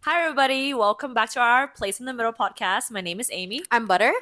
Hi, everybody. Welcome back to our Place in the Middle podcast. My name is Amy, I'm Butter.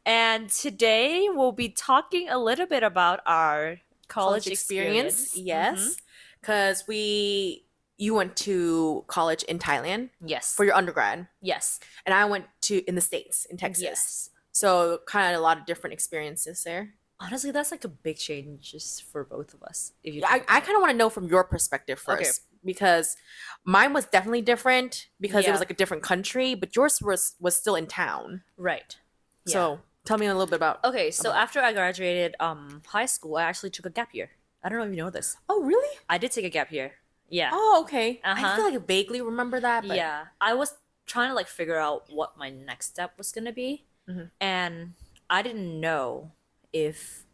and today we'll be talking a little bit about our college experience. Yes. Because you went to college in Thailand Yes. for your undergrad, Yes. and I went to in the States, in Texas. Yes. So kind of a lot of different experiences there. Honestly, that's like a big change just for both of us. If you Yeah, think I about kind of want to know from your perspective Okay. first because mine was definitely different because it Yeah. was like a different country, but yours was still in town. it. Right. Yeah. So tell me a little bit about. Okay, so about- after I graduated high school, I actually took a gap year. I don't know if you know this. Oh, really? I did take a gap year. Yeah. Oh, okay. Uh-huh. I feel like I vaguely remember that, but Yeah. I was trying to like figure out what my next step was gonna be. Mhm. And I didn't know if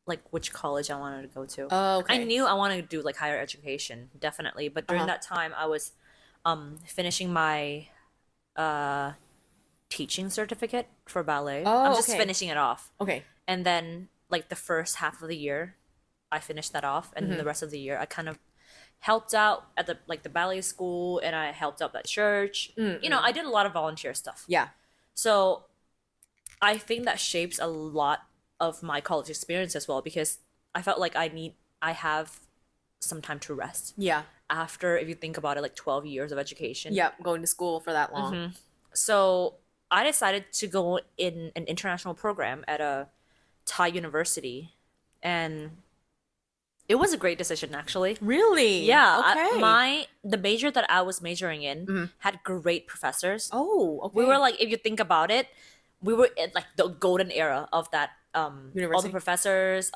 like which college I wanted to go to. Oh, okay. I knew I wanted to do like higher education, definitely. But during Uh-huh. that time I was finishing my uh teaching certificate for ballet. Oh, I'm just okay. finishing it off. Okay. And then like the first half of the year I finished that off, and then Mm-hmm. the rest of the year I kind of helped out at the ballet school, and I helped out at church. You know, I did a lot of volunteer stuff. Yeah. So I think that shapes a lot of my college experience as well, because I felt like I have some time to rest Yeah. after, if you think about it, like 12 years of education. Yeah. Going to school for that long. Mhm. So I decided to go in an international program at a Thai university, and it was a great decision actually. Really? Yeah, Okay. the major that I was majoring in Mhm. had great professors. Oh, okay. We were like, if you think about it, we were in like the golden era of that. All the University? professors,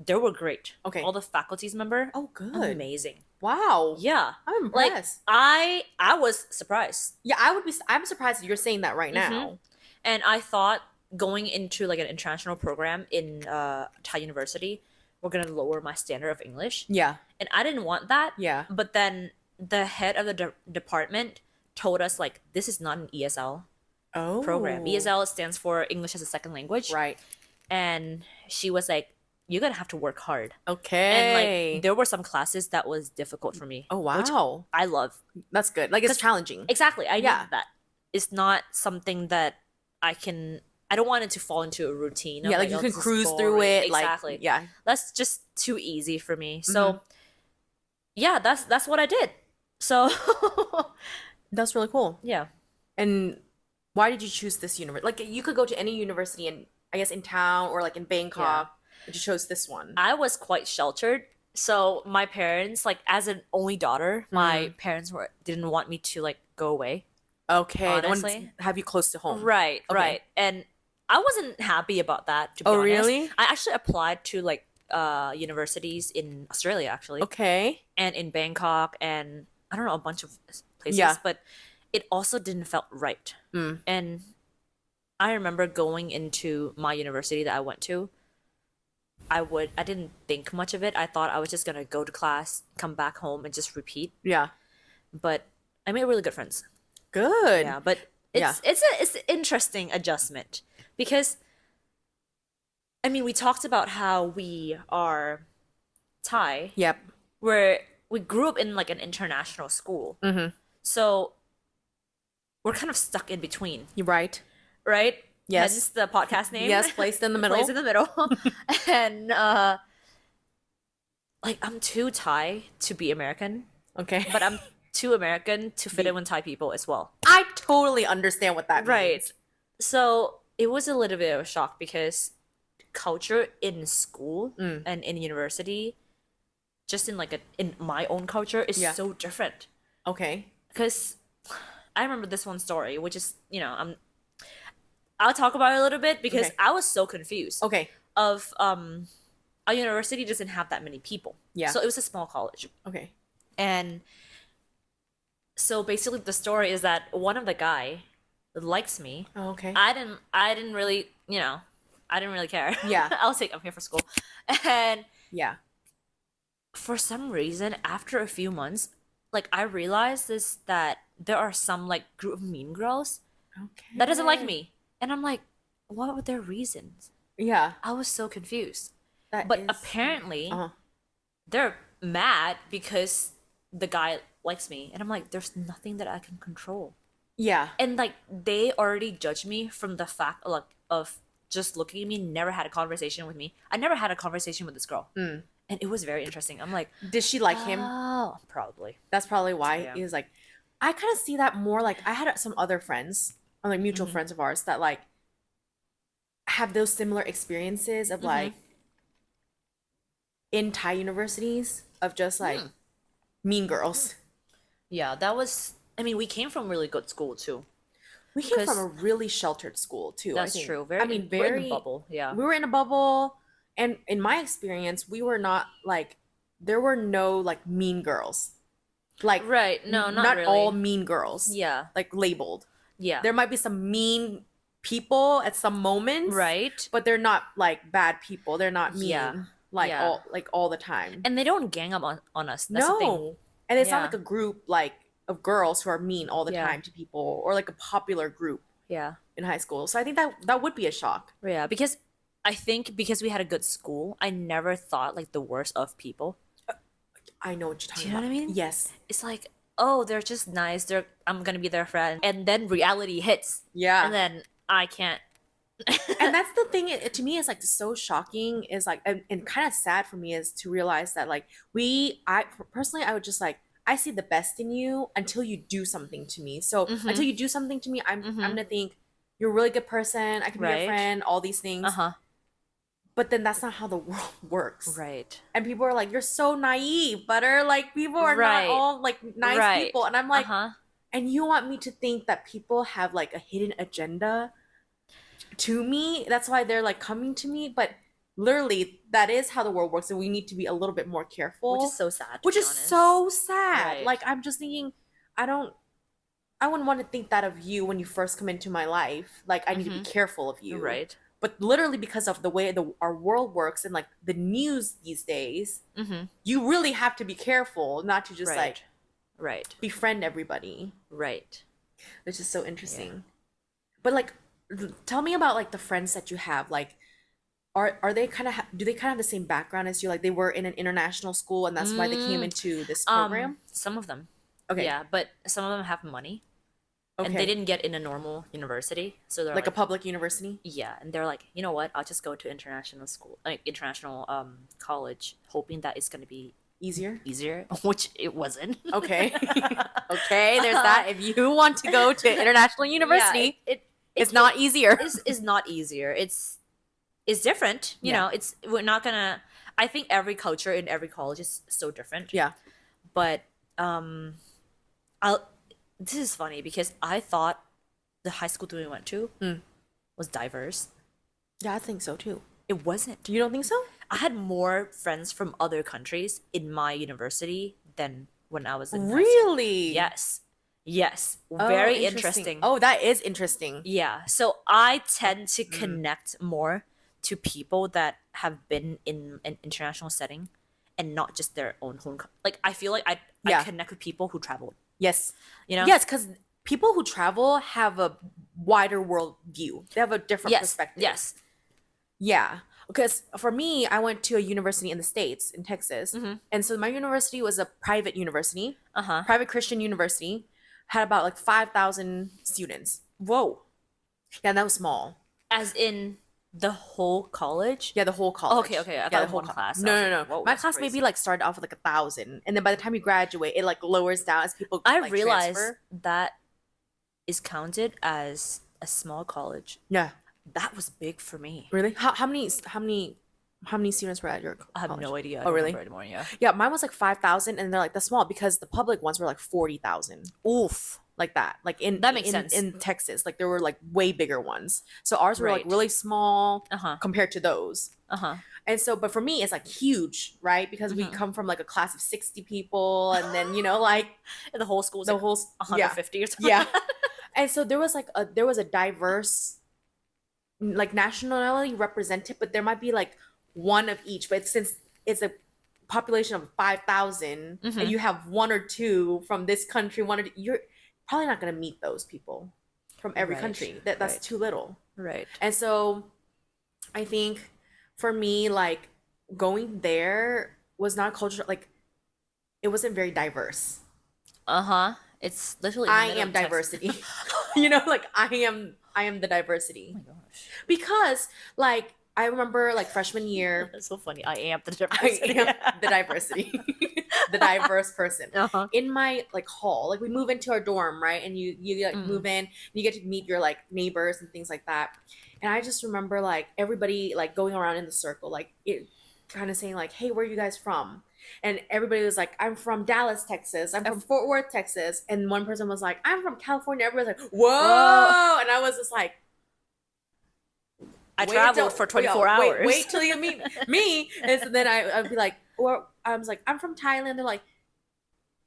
they were great. Okay. All the faculties member, Oh, good. amazing. Wow. Yeah, I'm like impressed. I was surprised, Yeah, I'm surprised that you're saying that right now. and I thought going into like an international program in Thai university, we're gonna lower my standard of English, Yeah. and I didn't want that. Yeah. But then the head of the department told us like this is not an ESL Oh. program. ESL stands for English as a Second Language. Right. And she was like, you're gonna have to work hard. Okay. And like there were some classes that was difficult for me. Oh, which wow. I love. That's good. Like it's 'Cause- challenging. Exactly. I Yeah. get that. It's not something that I don't want it to fall into a routine. Of Yeah, like you oh, can this is cruise through boring. it. Exactly. Like, yeah. That's just too easy for me. Mm-hmm. So yeah, that's what I did. So That's really cool. yeah. And why did you choose this university? Like you could go to any university in I guess in town or like in Bangkok, but you chose this one. I was quite sheltered. So my parents, like as an only daughter, my parents didn't want me to like go away. Okay. They wanted Honestly. to have you close to home. Right, Okay. right. And I wasn't happy about that, to be Oh, honest. really? I actually applied to like universities in Australia actually, Okay. and in Bangkok, and I don't know, a bunch of places, Yeah. but it also didn't felt right. Mm. And I remember going into my university that I went to, I didn't think much of it. I thought I was just gonna go to class, come back home, and just repeat. Yeah. But I made really good friends. Good. Yeah, but it's an interesting adjustment, because I mean, we talked about how we are Thai, Yep. where we grew up in like an international school. Mm-hmm. So we're kind of stuck in between, You're right. right? Yes. Hence the podcast name. Yes, placed in the middle. Place in the middle. And like I'm too Thai to be American, Okay. but I'm too American to fit in with Thai people as well. I totally understand what that Right. means. So it was a little bit of a shock, because culture in school Mm. and in university, just in like in my own culture, is Yeah. so different. Okay. Because I remember this one story, which is, I'll talk about it a little bit, because Okay. I was so confused Okay. of our university doesn't have that many people. Yeah. So it was a small college. Okay. And so basically the story is that one of the guy likes me. Oh, okay. I didn't really, I didn't really care. Yeah. I'm here for school. And Yeah. for some reason, after a few months, like I realized this, that there are some like group of mean girls Okay. that doesn't like me. And I'm like, what were their reasons? Yeah. I was so confused. That But is- apparently Uh-huh. they're mad because the guy likes me, and I'm like, there's nothing that I can control. Yeah. And like they already judge me from the fact like of just looking at me, never had a conversation with me. I never had a conversation with this girl, and it was very interesting. I'm like, Did she like him? oh, probably. That's probably why Yeah. he was like, I kind of see that more like I had some other friends, or like mutual friends of ours that like have those similar experiences of like in Thai universities of just like mean girls. Yeah, that was. I mean, we came from really good school too. We came from 'Cause- a really sheltered school too. I That's think. true. Very. I mean, we're in very a bubble. Yeah. We were in a bubble, and in my experience, we were not like there were no like mean girls, like Right. No, not really. all mean girls. Yeah. Like labeled. Yeah. There might be some mean people at some moments, right. but they're not like bad people. They're not mean Yeah. like Yeah. all the time. And they don't gang up on us. That's the thing. No, and it's not Yeah. like a group like of girls who are mean all the Yeah. time to people, or like a popular group Yeah. in high school. So I think that would be a shock. Yeah. Because I think because we had a good school, I never thought like the worst of people. I know what you're talking Do you know about. what I mean? Yes. It's like, oh, they're just nice. I'm gonna be their friend, and then reality hits, Yeah. and then I can't. And that's the thing to me is like so shocking is like and kind of sad for me is to realize that like I personally I would just like I see the best in you until you do something to me. So until you do something to me, I'm gonna think you're a really good person. I can be your Right. friend. All these things. Uh-huh. But then that's not how the world works. Right. And people are like, "You're so naive, Butter. Like people are Right. not all like nice Right. people." And I'm like, Uh-huh. and you want me to think that people have like a hidden agenda to me? That's why they're like coming to me. But literally, that is how the world works, and we need to be a little bit more careful. Which is so sad. Which is so sad. Right. Like I'm just thinking, I wouldn't want to think that of you when you first come into my life. Like I need to be careful of you. Right. But literally because of the way our world works and like the news these days, Mm-hmm. you really have to be careful not to just Right. like Right. befriend everybody, Right. which is so interesting. But like tell me about like the friends that you have. Like are they kind of do they kind of have the same background as you? Like they were in an international school and that's why they came into this program? Some of them. Okay. Yeah, but some of them have money, and they didn't get in a normal university, so they're like a public university? yeah, and they're like, you know what? I'll just go to international school, like international college, hoping that it's gonna be Easier? easier, which it wasn't. Okay. Okay, there's that. If you want to go to international university, Yeah, it's not easier. is not easier. It's different. You Yeah. know, we're not gonna. I think every culture in every college is so different. Yeah. But I'll. This is funny because I thought the high school that we went to was diverse. Yeah, I think so too. It wasn't. You don't think so? I had more friends from other countries in my university than when I was in high school. Really? Yes. Yes. Oh, Very interesting. Oh, that is interesting. Yeah. So I tend to connect more to people that have been in an international setting and not just their own home. Like I feel like I Yeah. connect with people who traveled. Yes. You know? Yes, because people who travel have a wider world view. They have a different Yes. perspective. Yes. Yeah. Because for me, I went to a university in the States, in Texas. And so my university was a private university, Uh-huh. private Christian university, had about like 5,000 students. Whoa. Yeah, that was small. As in the whole college? Yeah, the whole college. okay. I Yeah, thought the whole one class. I No, was no, like, no. whoa, My that's class crazy. maybe like started off with like 1,000, and then by the time you graduate, it like lowers down as people. I like, realized transfer. that is counted as a small college. Yeah, That was big for me. really. How many students were at your? I have college? no idea. I Oh, don't really? remember anymore, yeah. Yeah, mine was like 5,000, and they're like that's small because the public ones were like 40,000. Oof. Like that, like in That makes in, sense. in Texas, like there were like way bigger ones. So ours were like Right. really small Uh-huh. compared to those. Uh-huh. And so, but for me, it's like huge, right? Because we come from like a class of 60 people, and then like And the whole school's the like whole 150 or something. yeah. And so there was a diverse like nationality represented, but there might be like one of each. But since it's a population of 5,000 and you have one or two from this country, you're probably not going to meet those people from every Right, country. That's right. too little. Right. And so I think for me, like going there was not culture, like it wasn't very diverse. Uh-huh. It's literally in the I middle am of Texas. diversity. Like I am the diversity. Oh my gosh. Because like I remember like freshman year, That's so funny. I am the I diversity. am the diversity. The diverse person. Uh-huh. In my like hall, like we move into our dorm, right? And you like move in, and you get to meet your like neighbors and things like that. And I just remember like everybody like going around in the circle, like it kind of saying like, "Hey, where are you guys from?" And everybody was like, "I'm from Dallas, Texas. I'm from Fort Worth, Texas." And one person was like, "I'm from California." Everybody's like, "Whoa!" And I was just like, I wait traveled till- for 24 hours. Wait till you meet me. And so then I'd be like, or I was like, I'm from Thailand. They're like,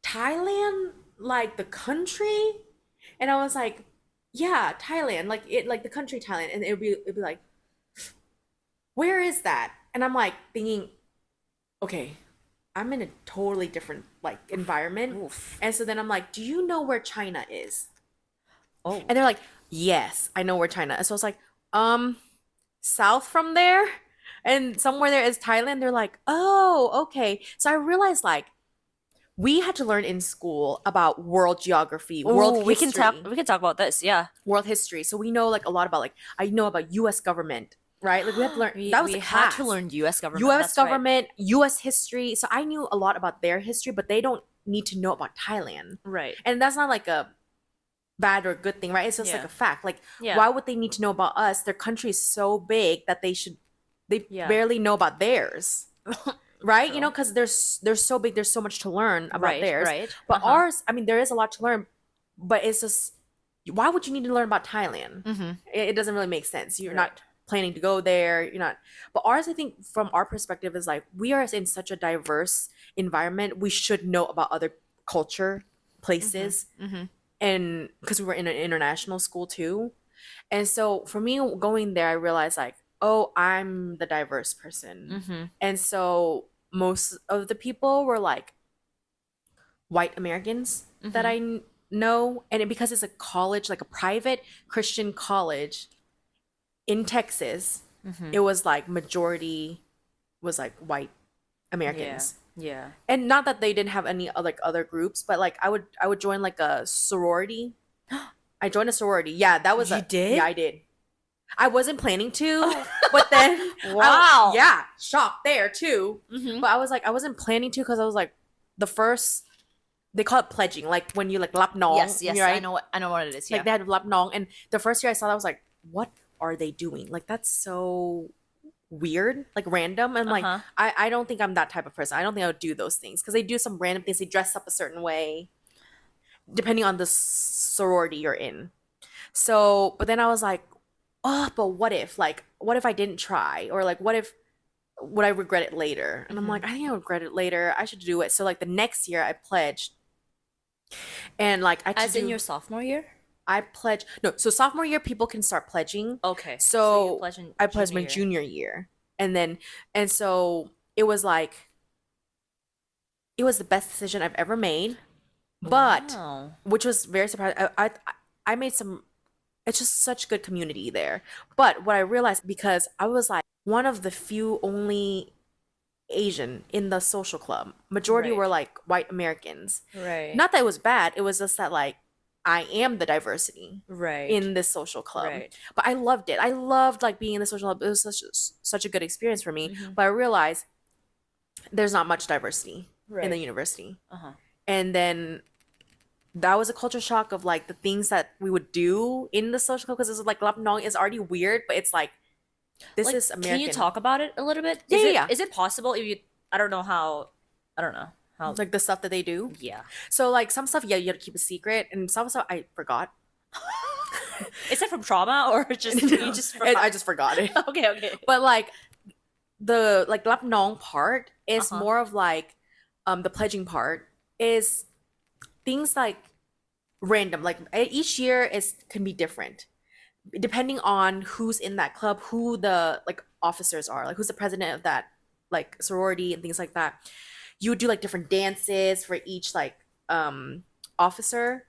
Thailand, like the country? And I was like, yeah, Thailand, like it, like the country Thailand. And it'd be like, where is that? And I'm like thinking, okay, I'm in a totally different like environment. Oof. And so then I'm like, do you know where China is? Oh. And they're like, yes, I know where China is. So I was like, south from there, and somewhere there is Thailand. They're like, oh, okay. So I realized like we had to learn in school about world geography, world Ooh, history, we can talk about this. Yeah. world history. So we know like a lot about like I know about U.S. government, right? Like we had to learn that was we a had to class. learn US government. U.S. That's right. government, U.S. history. So I knew a lot about their history, but they don't need to know about Thailand, Right. and that's not like a bad or good thing, right? It's just Yeah. like a fact. Like, Yeah. why would they need to know about us? Their country is so big that they Yeah. barely know about theirs, right? True. You know, because they're so big. There's so much to learn about Right, theirs. right. But Uh-huh. ours, I mean, there is a lot to learn, but it's just why would you need to learn about Thailand? Mm-hmm. It doesn't really make sense. You're Right. not planning to go there. You're not. But ours, I think, from our perspective, is like we are in such a diverse environment. We should know about other culture, places, Mm-hmm. and because we were in an international school too. And so for me going there, I realized like, oh, I'm the diverse person. Mm-hmm. And so most of the people were like white Americans that I know. And because it's a college, like a private Christian college in Texas, it was like majority was like white Americans. Yeah. And not that they didn't have any like other groups, but like I would join like a sorority. I joined a sorority. Yeah, that was You did? Yeah, I did. I wasn't planning to, but then Wow. yeah, shocked there too. Mm-hmm. But I was like, I wasn't planning to because I was like, the first they call it pledging, like when you like lap nong. Yes, yes. right? I know what it is. Yeah. Like they had lap nong, and the first year I saw that I was like, what are they doing? Like that's so weird, like random. And like Uh-huh. I don't think I'm that type of person. I don't think I would do those things because they do some random things. They dress up a certain way depending on the sorority you're in. So, but then I was like, oh, but what if? Like, what if I didn't try? Or like, what if would I regret it later? And I'm like, I think I would regret it later. I should do it. So like the next year I pledged, and like I As in your sophomore year? I pledged no. So sophomore year people can start pledging. Okay. So you pledged in I pledged my year. junior year, and so it was like it was the best decision I've ever made, but Wow. which was very surprising. I made some. It's just such good community there. But what I realized because I was like one of the few only Asian in the social club. Majority Right. were like white Americans. Right. Not that it was bad. It was just that like I am the diversity right. in this social club. Right. But I loved it. I loved like being in the social club. It was such a good experience for me. Mhm. But I realized there's not much diversity in the Right. university. Uh-huh. And then that was a culture shock of like the things that we would do in the social club because it's like Lap Nong is already weird, but it's like this Like, is American. Can you talk about it a little bit? Yeah, Is yeah, it, yeah. Is it possible if you? I don't know how. Like the stuff that they do. Yeah. So like some stuff, yeah, you have to keep a secret, and some stuff I forgot. Is it from trauma or just you just forgot? I just forgot it. Okay. Okay. But like the like Lap Nong part is Uh-huh. more of like the pledging part is things like random. Like each year is can be different depending on who's in that club, who the like officers are, like who's the president of that like sorority and things like that. You would do like different dances for each like officer,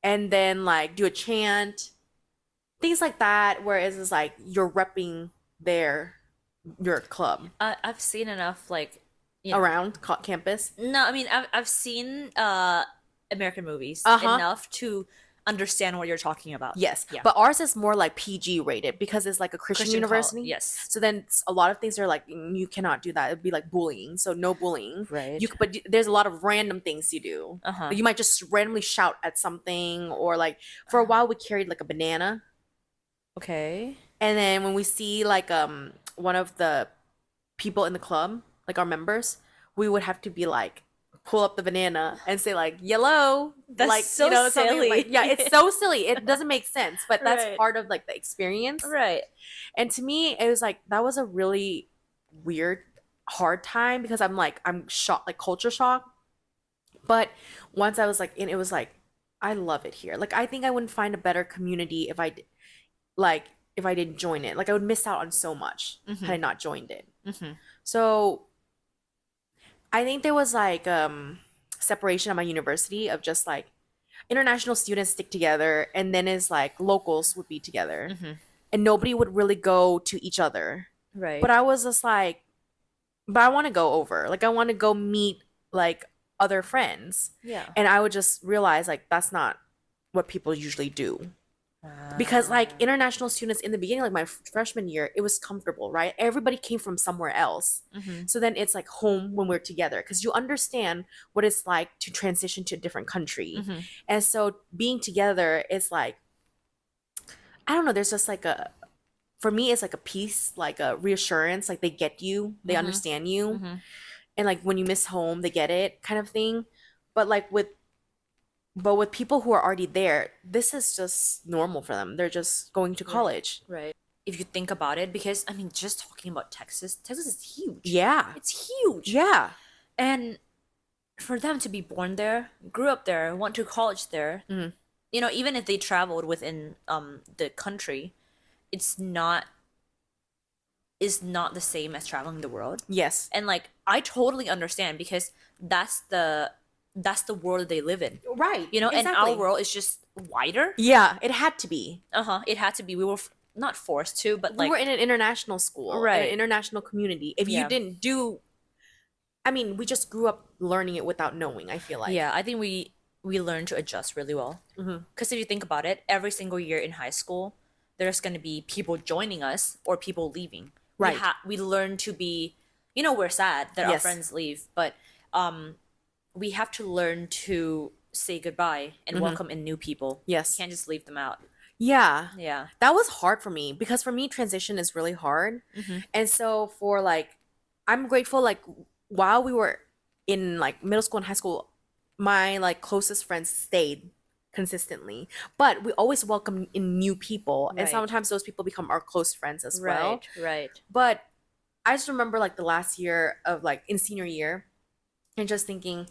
and then like do a chant, things like that. Whereas it's like you're repping your club I've seen enough like you know, around campus. No, I mean I've seen American movies Uh-huh. enough to understand what you're talking about. Yes, Yeah. but ours is more like PG rated because it's like a Christian university. Yes. So then a lot of things are like you cannot do that. It'd be like bullying. So no bullying. Right. But there's a lot of random things you do. Uh-huh. Like, you might just randomly shout at something, or like for a while we carried like a banana, Okay. and then when we see like one of the people in the club, like our members, we would have to be like pull up the banana and say like yellow. That's like so something silly. like, yeah, it's so silly. It doesn't make sense, but that's Right. part of like the experience. Right. And to me, it was like that was a really weird, hard time because I'm shocked, like culture shock. But once I was like in, it was like I love it here. Like I think I wouldn't find a better community like if I didn't join it. Like I would miss out on so much had I not joined it. Mm-hmm. So I think there was like separation at my university of just like international students stick together, and then is like locals would be together, Mm-hmm. and nobody would really go to each other. Right. But I was just like, but I want to go over. Like I want to go meet like other friends. yeah. And I would just realize like that's not what people usually do. Because like international students in the beginning, like my freshman year, it was comfortable, right? Everybody came from somewhere else. Mm-hmm. So then it's like home when we're together because you understand what it's like to transition to a different country. Mm-hmm. And so being together is like, I don't know, there's just like for me, it's like a peace, like a reassurance, like they get you, they Mhm. understand you. Mm-hmm. And like when you miss home, they get it kind of thing. But like with people who are already there, this is just normal for them. They're just going to Right. college. Right. If you think about it, because I mean, just talking about Texas is huge. Yeah. It's huge. Yeah. And for them to be born there, grew up there, went to college there, Mhm. you know, even if they traveled within the country, it's not the same as traveling the world. Yes. And like I totally understand because that's the world they live in. Right. You know, and Exactly. our world is just wider. Yeah, it had to be. Uh-huh. It had to be. We were not forced to, but We like were in an international school, in Right. an international community. If Yeah. you didn't do, I mean, we just grew up learning it without knowing, I feel like. yeah, I think we learned to adjust really well. Mhm. Because if you think about it, every single year in high school, there's going to be people joining us or people leaving. Right. We learn to be, you know, we're sad that our Yes. friends leave, but we have to learn to say goodbye and welcome in new people. Mm-hmm. Yes. You can't just leave them out. Yeah. Yeah. That was hard for me because for me, transition is really hard. Mhm. And so for like, I'm grateful, like, while we were in like middle school and high school, my like closest friends stayed consistently, but we always welcome in new people, and Right. sometimes those people become our close friends as well. Right. But I just remember like the last year of like in senior year and just thinking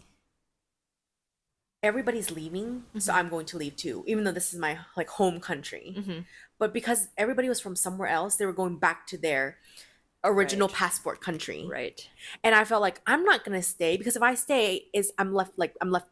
everybody's leaving, so I'm going to leave too, even though this is my like home country. Mhm. But because everybody was from somewhere else, they were going back to their original Right. passport country. Right. And I felt like I'm not gonna stay because if I stay, I'm left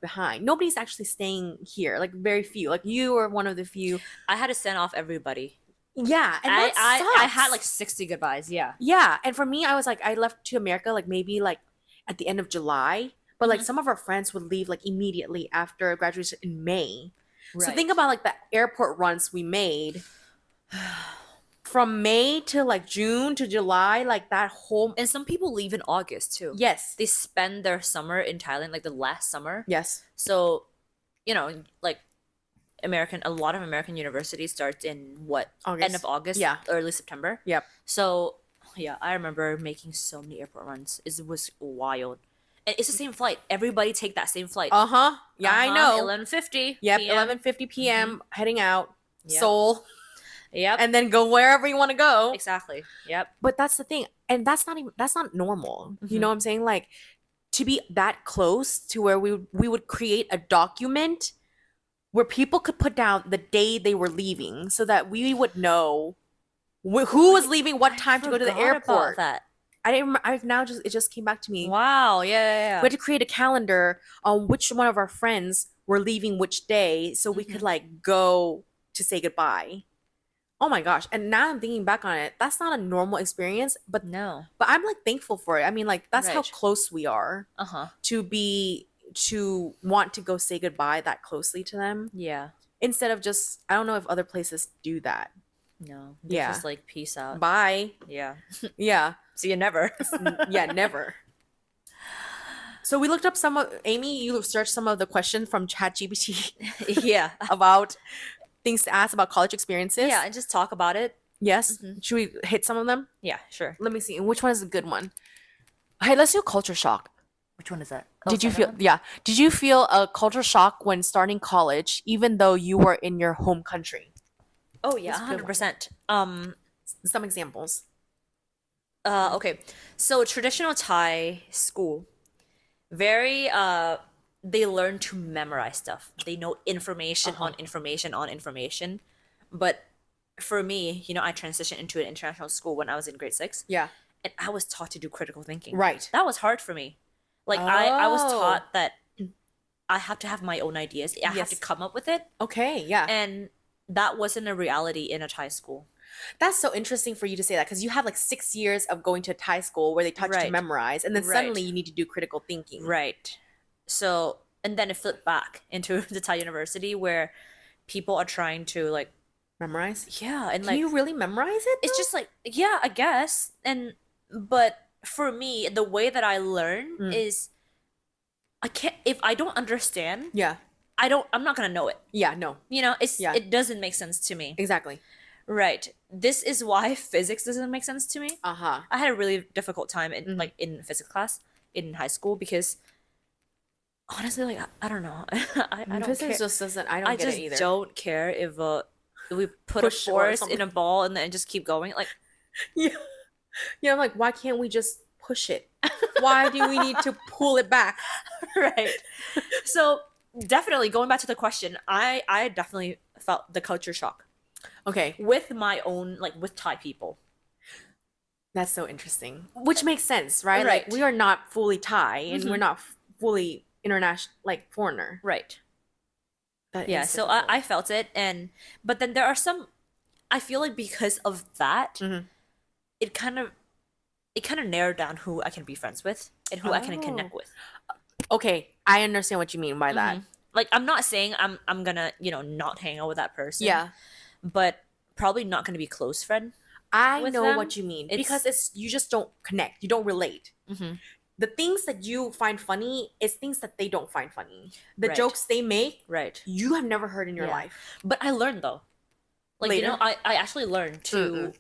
behind. Nobody's actually staying here. Like very few. Like you are one of the few. I had to send off everybody. Yeah, and I that I had sucks. like 60 goodbyes. Yeah. Yeah, and for me, I was like, I left to America like maybe like at the end of July, but like Mhm. some of our friends would leave like immediately after graduation in May. So Right. think about like the airport runs we made from May to like June to July, like that whole. And some people leave in August too. Yes, They spend their summer in Thailand, like the last summer. yes, So, you know, like a lot of American universities starts in what, August. end of August, Yeah. early September. Yep. So, yeah, I remember making so many airport runs. It was wild. And it's the same flight. Everybody take that same flight. Uh-huh. Yeah, I know. 11:50. Yep, PM. 11:50 p.m. heading out, Yep. Seoul, Yep. and then go wherever you want to go. Exactly. Yep. But that's the thing, and that's not normal. You Mhm. know what I'm saying? Like to be that close to where we would create a document where people could put down the day they were leaving, so that we would know who was leaving, what time to go to the Forgot about airport. that. I didn't. It just came back to me. Wow. Yeah. We had to create a calendar on which one of our friends were leaving which day so we Mm-hmm. could like go to say goodbye. Oh my gosh. And now I'm thinking back on it, that's not a normal experience, but No. I'm like thankful for it. I mean, like that's how Right. close we are Uh-huh. to be to want to go say goodbye that closely to them Yeah. instead of just, I don't know if other places do that. No. They Yeah. just like peace out. Bye. Yeah. Yeah. See you never. Yeah, never. So we looked up some of, Amy, you searched some of the questions from ChatGPT Yeah. about things to ask about college experiences. Yeah, and just talk about it. Yes. Mhm. Should we hit some of them? Yeah, sure. Let me see. Which one is a good one? Hey, let's do culture shock. Which one is that? Did you feel, yeah. Did you feel a culture shock when starting college, even though you were in your home country? Oh yeah, That's a good one. 100%. Some examples. Okay. So traditional Thai school, very they learn to memorize stuff. They know information on information on information. But for me, I transitioned into an international school when I was in grade 6, Yeah. and I was taught to do critical thinking. Right. That was hard for me. Like I was Oh. taught that I have to have my own ideas. I have Yes. to come up with it, Okay. Yeah. and that wasn't a reality in a Thai school. That's so interesting for you to say that because you have like 6 years of going to Thai school where they taught you to Right. memorize, and then Right. suddenly you need to do critical thinking. Right. So, and then it flipped back into the Thai university where people are trying to like, Memorize? yeah, and Can like, you really memorize it? it's though? just like, yeah, I guess. But for me, the way that I learn Mm. is I can't, if I don't understand, Yeah. I'm not gonna know it. Yeah. No. Yeah. It doesn't make sense to me. Exactly. Right. This is why physics doesn't make sense to me. Uh huh. I had a really difficult time in Mhm. like in physics class in high school because honestly, like I don't know. I don't Physics care. just doesn't. I don't I get just it either. don't care if we put Push a or force in a something. ball and then just keep going. Like Yeah. Yeah. I'm like, why can't we just push it? Why do we need to pull it back? right. So definitely going back to the question, I definitely felt the culture shock Okay. with my own like with Thai people. That's so interesting. Which makes sense, right? Right. Like we are not fully Thai and Mhm. we're not fully international, like foreigner. Right. That Yeah. is So difficult. I felt it, but then there are some. I feel like because of that, Mhm. it kind of narrowed down who I can be friends with and who I can connect Oh. with. Okay, I understand what you mean by that. Mhm. Like I'm not saying I'm gonna not hang out with that person. Yeah, But probably not gonna be close friend. I With know them, what you mean it's- because it's you just don't connect, you don't relate. Mm-hmm. The things that you find funny is things that they don't find funny. The Right. jokes they make, Right. you have never heard in your Yeah. life. But I learned though. Like Later? I actually learned to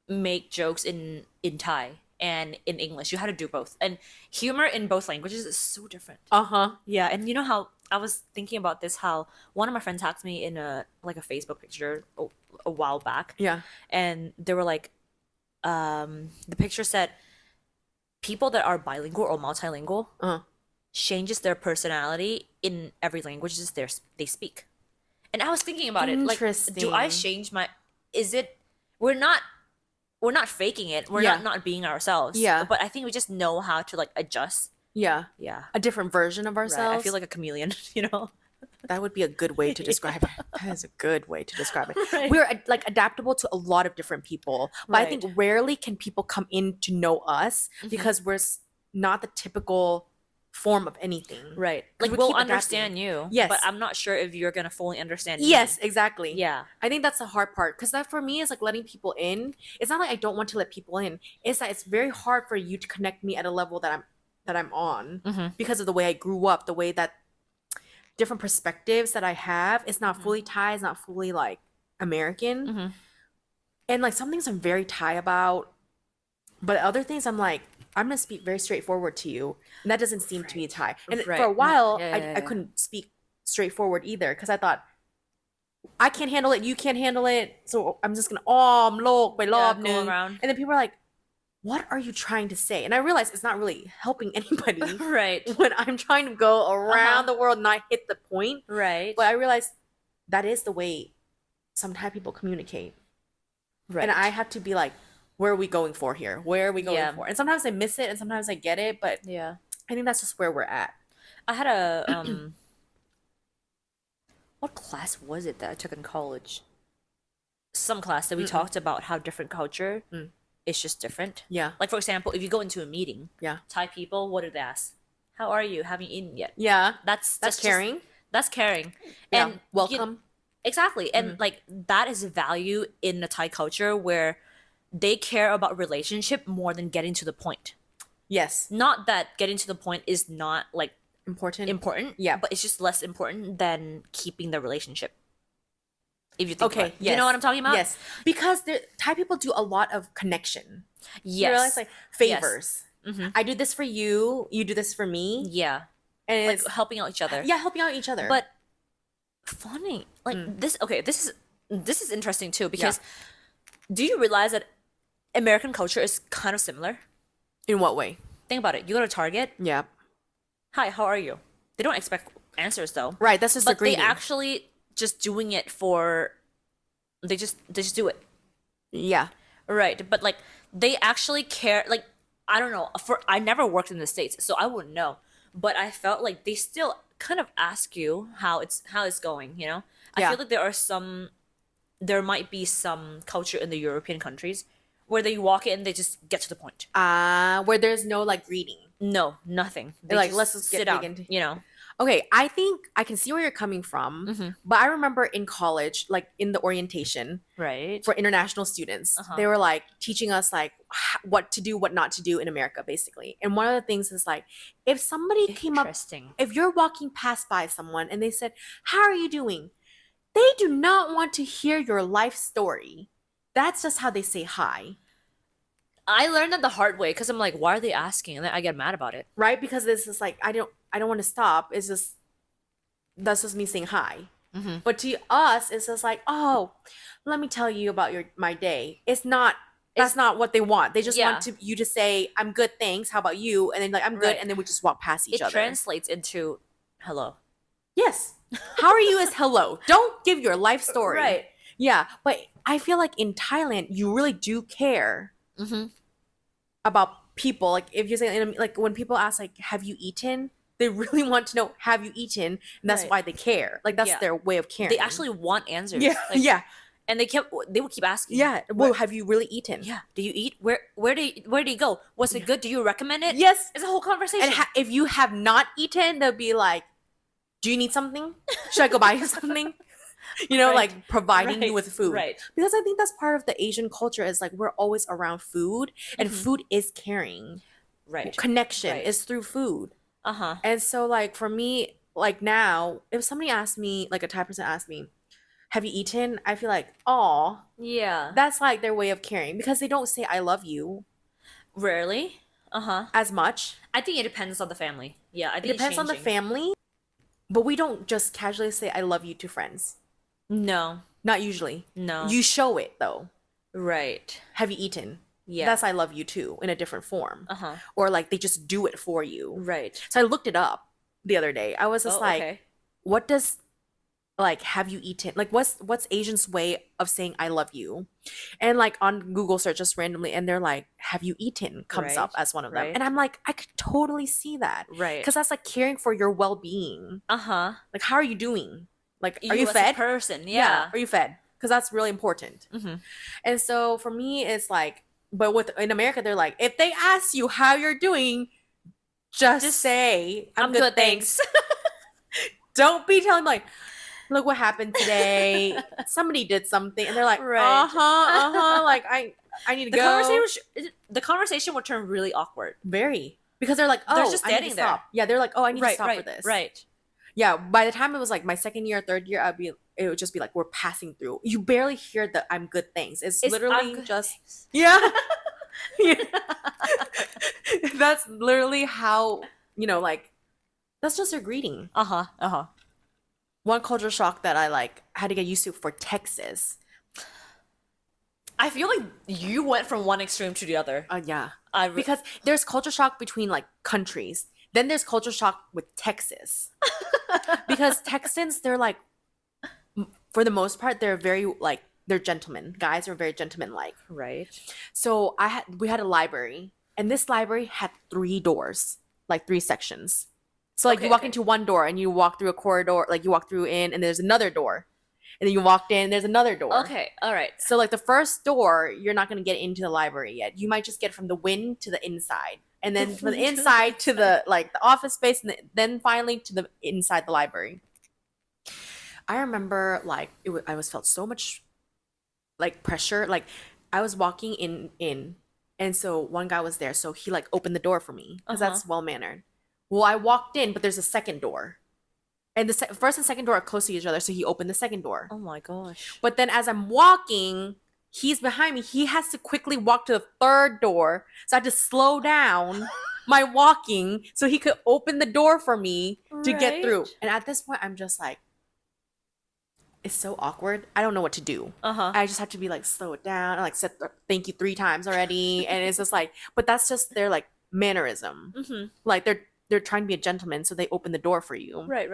make jokes in Thai and in English. You had to do both. And humor in both languages is so different. Uh huh. Yeah, and you know how I was thinking about this, how one of my friends tagged me in a Facebook picture a while back, Yeah. and they were like, the picture said, people that are bilingual or multilingual Uh huh. changes their personality in every language they speak. And I was thinking about it, like, do I Interesting. change my? Is it? We're not faking it. We're Yeah. not being ourselves. Yeah. But I think we just know how to like adjust. Yeah. Yeah. A different version of Right. ourselves. I feel like a chameleon. You know. that would be a good way to describe it. That is a good way to describe it. Right. We're like adaptable to a lot of different people, but I think Right. rarely can people come in to know us Mhm. because we're not the typical form of anything. Right. 'Cause Like we we'll keep adapting. understand you. Yes. But I'm not sure if you're gonna fully understand me. Yes, exactly. Yeah. I think that's the hard part because that for me is like letting people in. It's not like I don't want to let people in. It's that it's very hard for you to connect me at a level that I'm on Mm-hmm. because of the way I grew up, the way that different perspectives that I have. It's not fully Thai, it's not fully like American. Mm-hmm. And like some things I'm very Thai about, but other things I'm like, I'm gonna speak very straightforward to you. And that doesn't seem to be Thai. And Right. for a while Yeah, yeah, I yeah. couldn't speak straightforward either because I thought I can't handle it, you can't handle it. So I'm just gonnaโลกไปรอบ go นึง around. And then people are like, what are you trying to say? And I realize it's not really helping anybody Right. when I'm trying to go around the world and not hit the point. Right. But I realized that is the way some Thai people communicate. right. And I have to be like, where are we going for here? Where are we going Yeah. for? And sometimes I miss it and sometimes I get it, but yeah. I think that's just where we're at. I had a what class was it that I took in college? Some class that we talked about how different culture is just different. Yeah. Like for example, if you go into a meeting, Yeah. Thai people, what do they ask? how are you? Haven't you eaten yet? Yeah. That's That's just caring. that's caring. Yeah. And Welcome. exactly. And like that is value in the Thai culture where they care about relationship more than getting to the point. Yes. Not that getting to the point is not like Important. important, Yeah. but it's just less important than keeping the relationship. If you think about Okay. it. Yes. You know what I'm talking about? Yes. Because Thai people do a lot of connection. You Yes. realize like favors. Mhm. I do this for you. You do this for me. Yeah. And Like it's helping out each other. yeah, helping out each other. But funny. Like this okay, this is interesting too because do you realize that American culture is kind of similar? in what way? Think about it. You go to Target. Yeah. Hi, how are you? They don't expect answers though. Right. That's just a But they greeting. actually just doing it for they just do it. yeah. Right. But like they actually care like I don't know. For I never worked in the States, so I wouldn't know. But I felt like they still kind of ask you how it's going, you know? I Yeah. feel like there might be some culture in the European countries where they walk in, they just get to the point. Where there's no like greeting. No, nothing. They Like, just let's just get sit dig down, into- you know? Okay, I think I can see where you're coming from, Mm-hmm. but I remember in college, like in the orientation Right. for international students, they were like teaching us like what to do, what not to do in America, basically. And one of the things is like if somebody came up, Interesting. if you're walking past by someone and they said, "How are you doing?" They do not want to hear your life story. That's just how they say hi, I learned that the hard way because I'm like, why are they asking? And then I get mad about it. right? Because this is like I don't want to stop. It's just that's just me saying hi. Mm-hmm. But to us, it's just like, oh, let me tell you about my day. It's not. That's not what they want. They just Yeah. want you to say, "I'm good, thanks. How about you?" And then like, "I'm good," Right. and then we just walk past each It other. translates into hello. Yes. How are you? Is hello. Don't give your life story. Right. Yeah, but I feel like in Thailand, you really do care Mm-hmm. about people. Like if you say like when people ask like, "Have you eaten?" They really want to know, "Have you eaten?" And that's Right. why they care. Like that's Yeah. their way of caring. They actually want answers. yeah, Like, yeah, And they would keep asking. yeah. Well, have you really eaten? Yeah. Do you eat? Where do you go? Was it good? Do you recommend it? Yes. It's a whole conversation. And if you have not eaten, they'll be like, "Do you need something? Should I go buy you something?" You know, Right. like providing you Right. with food. Right. Because I think that's part of the Asian culture is like we're always around food, and Mhm. food is caring. Right. Connection Right. is through food. Uh-huh. And so like for me, like now, if somebody asked me, like a Thai person asked me, "Have you eaten?" I feel like, oh, Yeah. that's like their way of caring because they don't say "I love you" Rarely. Uh-huh. as much. I think it depends on the family. Yeah, I It think depends on the changing. family, but we don't just casually say "I love you" to friends. No. Not usually. No. You show it though. Right. Have you eaten? Yeah. That's "I love you" too in a different form. Uh-huh. Or like they just do it for you. Right. So I looked it up the other day. I was just Oh, like, okay. what does like "have you eaten" like what's Asians way of saying "I love you"? And like on Google search just randomly and they're like "have you eaten" comes up Right, as one of them. right. And I'm like, I could totally see that. Right. Because that's like caring for your well-being. Uh-huh. Like how are you doing? Like are you as a fed? person, yeah. Are you fed? Because that's really important. Mhm. And so for me it's like but with in America they're like if they ask you how you're doing just say I'm good, thanks. Don't be telling like, look what happened today. Somebody did something, and they're like, Right. like I need to The go. conversation would turn really awkward. Very because they're like, oh, They're just I need to standing there. stop. Yeah, they're like, oh, I need to Right, stop right, for this. right. Yeah. By the time it was like my second year, third year, it would just be like we're passing through. You barely hear the "I'm good" things. It's I'm literally good, just thanks. yeah. That's literally how like that's just their greeting. Uh-huh. Uh-huh. One culture shock that I like had to get used to for Texas. I feel like you went from one extreme to the other. Yeah. Because Because there's culture shock between like countries. Then there's culture shock with Texas. Because Texans, they're like, for the most part, they're very like they're gentlemen. Guys are very gentleman-like. right. So we had a library, and this library had 3 doors, like 3 sections. So like Okay, you walk okay. into one door and you walk through a corridor, like you walk through in, and there's another door, and then you walked in, there's another door. Okay, all right. So like the first door, you're not gonna get into the library yet. You might just get from the wind to the inside. and then from the inside to the like the office space, and then finally to the inside the library. I remember like I was felt so much like pressure. Like I was walking in, and so one guy was there, so he like opened the door for me because that's well mannered. Well, I walked in, but there's a second door, and the first and second door are close to each other, so he opened the second door. Oh my gosh. But then as I'm walking, he's behind me. He has to quickly walk to the third door, so I had to slow down my walking so he could open the door for me to get through. Right. And at this point, I'm just like, it's so awkward. I don't know what to do. Uh-huh. I just have to be like, slow it down. I like said thank you 3 times already, and it's just like, but that's just their like mannerism. Mm-hmm. Like they're trying to be a gentleman, so they open the door for you. Right.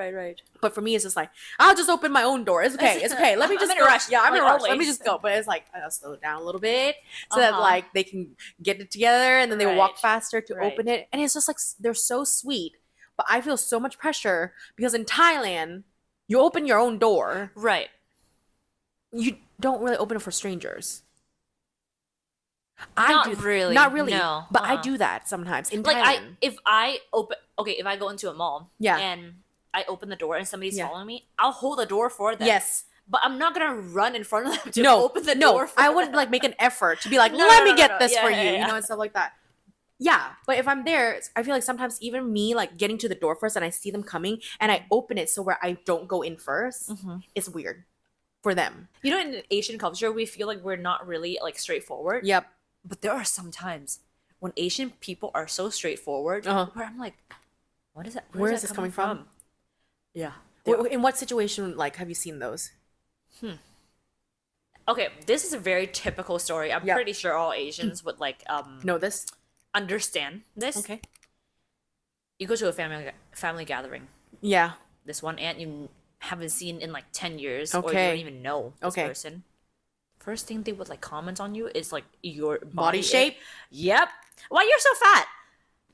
But for me, it's just like, I'll just open my own door. It's okay. It's okay. Let me I'm just in a go. rush, Yeah, I'm in a like rush. Let me always. just go. But it's like, I'll slow it down a little bit so that Uh-huh. like they can get it together, and then they walk Right. faster to open Right. it. And it's just like they're so sweet. But I feel so much pressure because in Thailand, you open your own door. Right. You don't really open it for strangers. Not really. Not really. No. But I Uh-uh. do that sometimes in Like Thailand. if I go into a mall, Yeah. and I open the door and somebody's Yeah. following me, I'll hold the door for them. Yes. But I'm not gonna run in front of them to No. open the no. door for I them. wouldn't like make an effort to be like, No, let no, me no, get no. this Yeah, for yeah, you, yeah. you know, and stuff like that. Yeah, but if I'm there, I feel like sometimes even me like getting to the door first and I see them coming and I open it so where I don't go in 1st, Mhm. it's weird for them. You know, in Asian culture, we feel like we're not really like straightforward. Yep. But there are some times when Asian people are so straightforward, Uh-huh. where I'm like, what is that? Where is is that this coming from? Yeah. In what situation like have you seen those? Okay, this is a very typical story. I'm Yeah. pretty sure all Asians would like Know this? understand this. Okay. You go to a family gathering. Yeah. This one aunt you haven't seen in like 10 years, or you Okay. don't even know this Okay. person. First thing they would like comment on you is like your Body shape? Yep. Why you're so fat?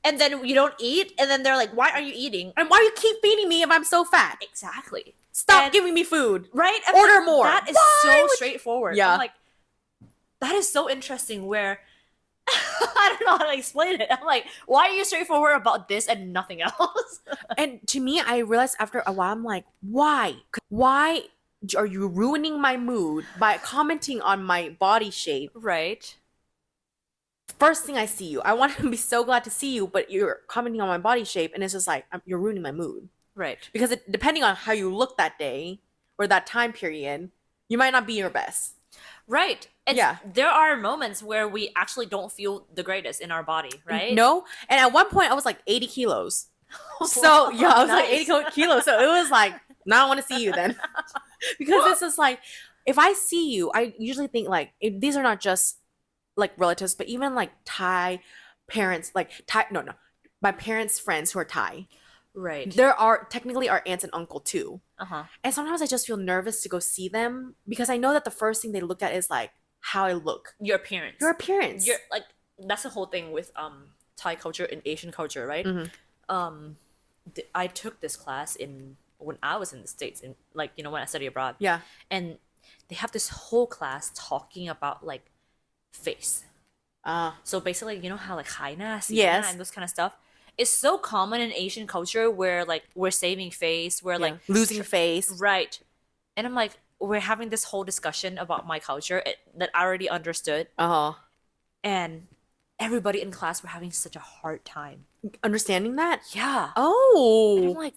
And then you don't eat, and then they're like, "Why are you eating?" And why you keep feeding me if I'm so fat? Exactly. Stop And- giving me food. Right? And Order like, more. That is Why so would- straightforward. Yeah. I'm like, that is so interesting. Where I don't know how to explain it. I'm like, why are you straightforward about this and nothing else? And to me, I realized after a while, I'm like, why? Why are you ruining my mood by commenting on my body shape? Right. First thing I see you, I want to be so glad to see you, but you're commenting on my body shape, and it's just like, you're ruining my mood. Right. Because depending on how you look that day or that time period, you might not be your best. Right. And Yeah. there are moments where we actually don't feel the greatest in our body, right? No? And at one point, I was like 80 kilos. So, yeah, I was like Nice. 80 kilos. So it was like, now I want to see you then. Because it's just like, if I see you, I usually think like, these are not just like relatives, but even like Thai parents, like Thai, no, my parents' friends who are Thai. Right. There are technically our aunts and uncle too. Uh-huh. And sometimes I just feel nervous to go see them because I know that the first thing they look at is like how I look. Your appearance. Your appearance. You're like, that's the whole thing with Thai culture and Asian culture, right? Mhm. I took this class when I was in the States, in like, you know, when I studied abroad. Yeah. And they have this whole class talking about like face. So basically, you know how like haina, Yes. and those kind of stuff. It's so common in Asian culture where like we're saving face, we're like losing face. right. And I'm like, we're having this whole discussion about my culture that I already understood, Uh-huh. and everybody in class were having such a hard time. Understanding that? Yeah. And I'm Oh. like,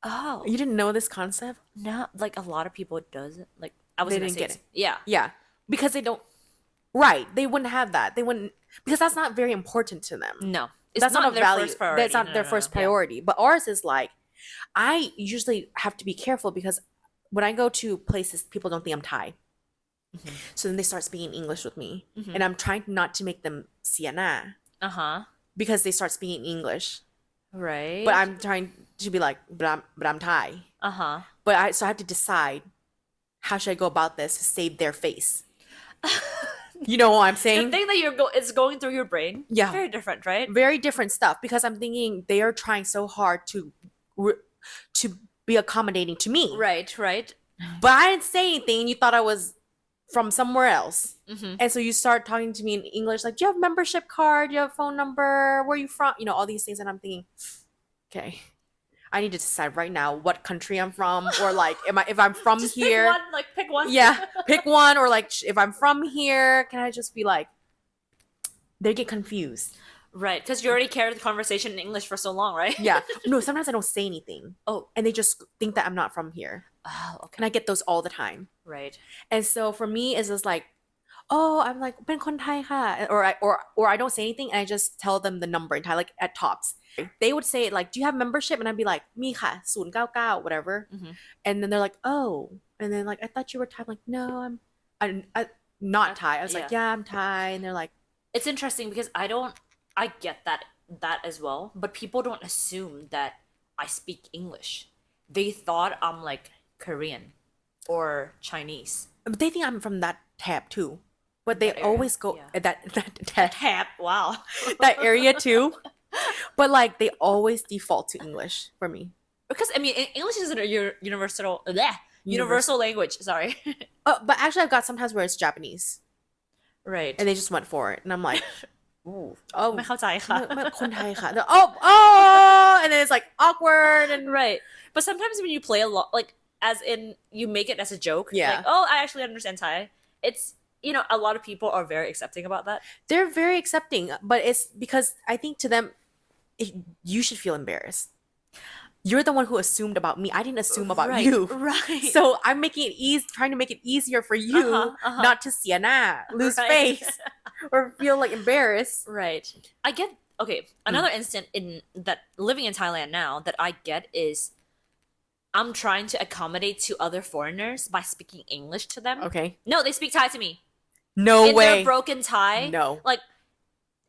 oh, You didn't know this concept? not like a lot of people doesn't like. I was They in the didn't get States. Yeah. Yeah. Because they don't Right. They wouldn't have that. They wouldn't because that's not very important to them. No, it's That's not a their value. first priority. That's not No, their no, first no. Yeah. priority. But ours is like, I usually have to be careful because when I go to places, people don't think I'm Thai. Mhm. So then they start speaking English with me. Mhm. And I'm trying not to make them siana Uh-huh. because they start speaking English. Right. But I'm trying to be like, but I'm Thai. Uh-huh. So I have to decide how should I go about this to save their face. You know what I'm The saying? thing that it's going through your brain. Yeah. Very different, right? Very different stuff because I'm thinking they are trying so hard to be accommodating to me. Right. Right. But I didn't say anything. You thought I was from somewhere else. Mm-hmm. And so you start talking to me in English, like, do you have a membership card? Do you have a phone number? Where are you from? You know, all these things. And I'm thinking, okay, I need to decide right now what country I'm from, or like, if I'm from Just here. pick one, like pick one. Yeah, pick one, or like, if I'm from here, can I just be like, they get confused. Right, because you already carried the conversation in English for so long, right? Yeah. No, sometimes I don't say anything. Oh. And they just think that I'm not from here. Oh, okay. And I get those all the time. Right. And so for me, it's just like, oh, I'm like, เป็นคนไทยค่ะ. Or I don't say anything and I just tell them the number in Thai, like at tops. They would say like, do you have membership? And I'd be like, มีค่ะ 099, whatever. Mhm. And then they're like, oh. And then like, I thought you were Thai. I'm like, no, I'm not Thai. I was like, yeah, I'm Thai. And they're like, It's interesting because I get that as well, but people don't assume that I speak English. They thought I'm like Korean or Chinese. but they think I'm from that tab too. But they That area, always go yeah. that Tab, wow. that area too. But like they always default to English for me. Because I mean, English isn't a universal language. Sorry. But actually, I've got sometimes where it's Japanese, Right. and they just went for it, and I'm like, Ooh. oh, ไม่เข้าใจค่ะ. ไม่คนไทยค่ะ. Oh, and then it's like awkward and Right. But sometimes when you play a lot, like as in you make it as a joke. Yeah. Like, oh, I actually understand Thai. It's, you know, a lot of people are very accepting about that. they're very accepting. But it's because I think to them, you should feel embarrassed. You're the one who assumed about me. I didn't assume about Right. you. Right. So I'm making it trying to make it easier for you not to see lose Right. face, or feel like embarrassed. Right. I get, okay, another instant in that living in Thailand now that I get is I'm trying to accommodate to other foreigners by speaking English to them. Okay. No, they speak Thai to me. No In way. their broken Thai. No. Like,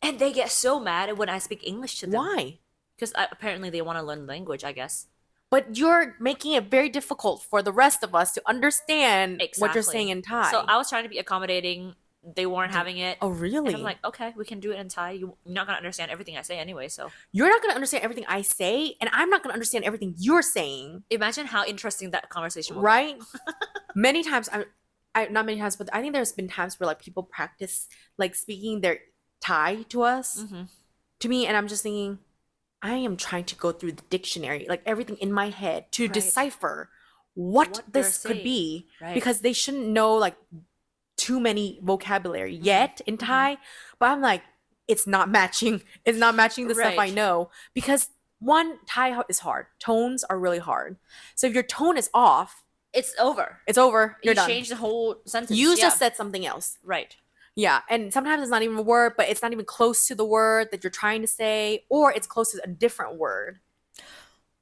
and they get so mad when I speak English to them. Why? Because apparently they want to learn language, I guess. But you're making it very difficult for the rest of us to understand what you're Exactly. saying in Thai. So I was trying to be accommodating. They weren't having it. Oh, really? And I'm like, okay, we can do it in Thai. You're not going to understand everything I say anyway. So You're not going to understand everything I say, and I'm not going to understand everything you're saying, imagine how interesting that conversation will right? Many times, not many times, but I think there's been times where like people practice like speaking their Thai to us, Mhm. to me, and I'm just thinking, I am trying to go through the dictionary, like everything in my head, to Right. decipher what What this they're could saying. be, Right. because they shouldn't know like too many vocabulary yet in Thai. But I'm like, it's not matching. It's not matching the stuff I Right. know, because one, Thai is hard. Tones are really hard. So if your tone is off, It's over. it's over. You You're done. change the whole sentence. You Yeah. just said something else. Right. Yeah, and sometimes it's not even a word, but it's not even close to the word that you're trying to say, or it's close to a different word.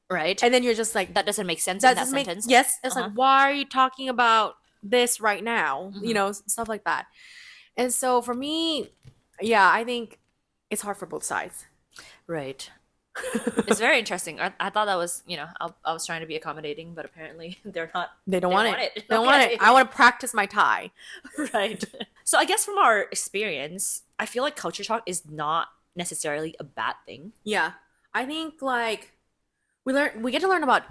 Right. And then you're just like, that doesn't make sense that in that doesn't make sentence. yes. It's Uh-huh. like, why are you talking about this right now? You Mhm. know, stuff like that. And so for me, yeah, I think it's hard for both sides. Right. It's very interesting. I thought that was, you know, I was trying to be accommodating, but apparently they're not. They don't They want want it. it. They don't want Okay. it. I want to practice my Thai. Right. So I guess from our experience, I feel like culture shock is not necessarily a bad thing. Yeah, I think like we get to learn about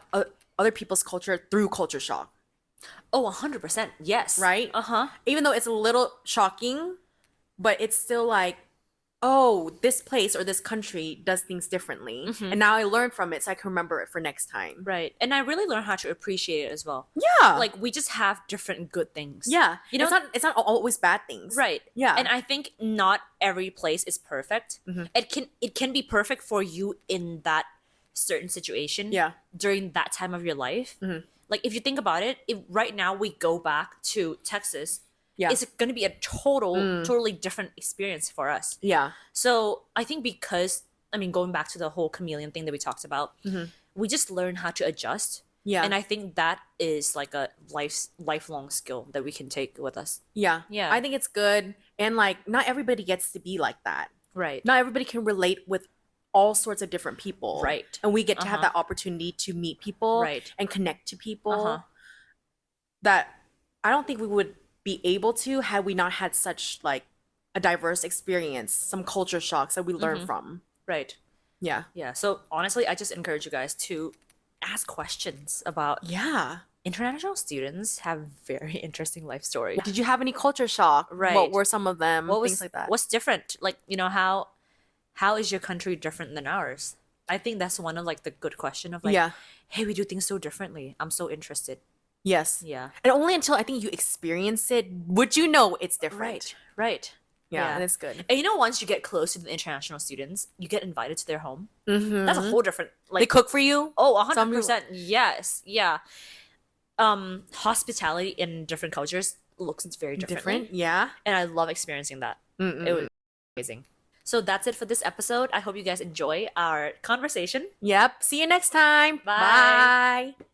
other people's culture through culture shock, Oh, 100%. Yes. right? Uh-huh. Even though it's a little shocking, but it's still like, oh, this place or this country does things differently, Mhm. and now I learned from it, so I can remember it for next time. Right. And I really learned how to appreciate it as well. Yeah, Like we just have different good things. yeah, You know, it's not always bad things, right. Yeah, And I think not every place is perfect. Mhm. It can be perfect for you in that certain situation. yeah, During that time of your life. Mhm. Like if you think about it, if right now we go back to Texas, yeah, it's going to be a totally different experience for us. yeah, So I think because, I mean, going back to the whole chameleon thing that we talked about, Mhm. we just learn how to adjust. yeah, And I think that is like a lifelong skill that we can take with us. yeah. Yeah. I think it's good, and like not everybody gets to be like that. Right. Not everybody can relate with all sorts of different people, Right. And we get to have Uh-huh. that opportunity to meet people, Right. and connect to people Uh-huh. that I don't think we would be able to had we not had such like a diverse experience, some culture shocks that we learn Mhm. from. Right. Yeah. Yeah. So honestly, I just encourage you guys to ask questions about Yeah. international students have very interesting life stories. Did you have any culture shock? Right. What were some of them? What was Things like that. what's different? Like, how is your country different than ours? I think that's one of like the good question of like, Yeah. hey, we do things so differently. I'm so interested. Yes. Yeah. And only until I think you experience it would you know it's different. Right. Yeah, and it's good. And once you get close to the international students, you get invited to their home. Mm-hmm. That's a whole different They like cook for you. oh, Some 100%. Yes. Yeah. Hospitality in different cultures looks very differently. Different. Yeah. And I love experiencing that. Mm-mm. It was amazing. So that's it for this episode. I hope you guys enjoy our conversation. Yep. See you next time. Bye. Bye.